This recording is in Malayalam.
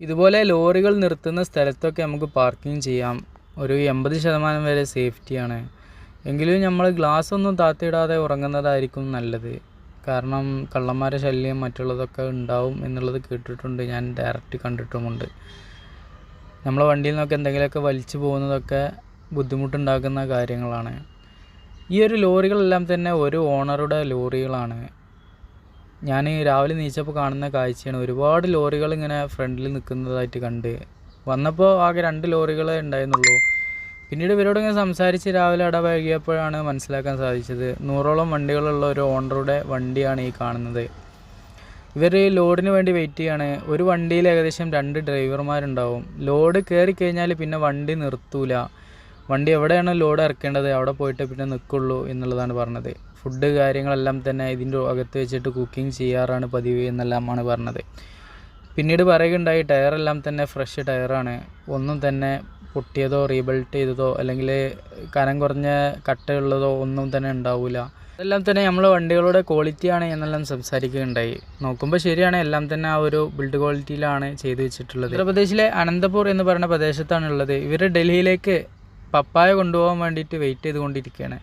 ഇതുപോലെ ലോറികൾ നിർത്തുന്ന സ്ഥലത്തൊക്കെ നമുക്ക് പാർക്കിംഗ് ചെയ്യാം. ഒരു 80% വരെ സേഫ്റ്റിയാണ്. എങ്കിലും നമ്മൾ ഗ്ലാസ് ഒന്നും താത്തിയിടാതെ ഉറങ്ങുന്നതായിരിക്കും നല്ലത്. കാരണം കള്ളന്മാരെ ശല്യം മറ്റുള്ളതൊക്കെ ഉണ്ടാവും എന്നുള്ളത് കേട്ടിട്ടുണ്ട്, ഞാൻ ഡയറക്റ്റ് കണ്ടിട്ടുമുണ്ട്. നമ്മളെ വണ്ടിയിൽ നിന്നൊക്കെ എന്തെങ്കിലുമൊക്കെ വലിച്ചു പോകുന്നതൊക്കെ ബുദ്ധിമുട്ടുണ്ടാക്കുന്ന കാര്യങ്ങളാണ്. ഈ ഒരു ലോറികളെല്ലാം തന്നെ ഒരു ഓണറുടെ ലോറികളാണ്. ഞാൻ രാവിലെ നീച്ചപ്പോൾ കാണുന്ന കാഴ്ചയാണ്. ഒരുപാട് ലോറികൾ ഇങ്ങനെ ഫ്രണ്ടിൽ നിൽക്കുന്നതായിട്ട് കണ്ട്. വന്നപ്പോൾ ആകെ 2 ലോറികളെ ഉണ്ടായിരുന്നുള്ളൂ. പിന്നീട് ഇവരോട് ഇങ്ങനെ സംസാരിച്ച് രാവിലെ ഇടപഴകിയപ്പോഴാണ് മനസ്സിലാക്കാൻ സാധിച്ചത് 100ഓളം വണ്ടികളുള്ള ഒരു ഓണറുടെ വണ്ടിയാണ് ഈ കാണുന്നത്. ഇവർ ലോഡിന് വേണ്ടി വെയിറ്റ് ചെയ്യാണ്. ഒരു വണ്ടിയിൽ ഏകദേശം 2 ഡ്രൈവർമാരുണ്ടാവും. ലോഡ് കയറി കഴിഞ്ഞാൽ പിന്നെ വണ്ടി നിർത്തൂല. വണ്ടി എവിടെയാണോ ലോഡ് ഇറക്കേണ്ടത് അവിടെ പോയിട്ട് പിന്നെ നിൽക്കുള്ളൂ എന്നുള്ളതാണ് പറഞ്ഞത്. ഫുഡ് കാര്യങ്ങളെല്ലാം തന്നെ ഇതിൻ്റെ അകത്ത് വെച്ചിട്ട് കുക്കിംഗ് ചെയ്യാറാണ് പതിവ് എന്നെല്ലാമാണ് പറഞ്ഞത്. പിന്നീട് പറയുകയുണ്ടായി ടയറെല്ലാം തന്നെ ഫ്രഷ് ടയറാണ്. ഒന്നും തന്നെ പൊട്ടിയതോ റീബിൽറ്റ് ചെയ്തതോ അല്ലെങ്കിൽ കനം കുറഞ്ഞ കട്ടയുള്ളതോ ഒന്നും തന്നെ ഉണ്ടാവില്ല. അതെല്ലാം തന്നെ നമ്മളെ വണ്ടികളുടെ ക്വാളിറ്റിയാണ് എന്നെല്ലാം സംസാരിക്കുകയുണ്ടായി. നോക്കുമ്പോൾ ശരിയാണ്, എല്ലാം തന്നെ ആ ഒരു ബിൽഡ് ക്വാളിറ്റിയിലാണ് ചെയ്തു വെച്ചിട്ടുള്ളത്. ഉത്തർപ്രദേശിലെ അനന്തപൂർ എന്ന് പറയുന്ന പ്രദേശത്താണ് ഉള്ളത്. ഇവർ ഡൽഹിയിലേക്ക് പപ്പായ കൊണ്ടുപോകാൻ വേണ്ടിയിട്ട് വെയിറ്റ് ചെയ്തുകൊണ്ടിരിക്കുകയാണ്.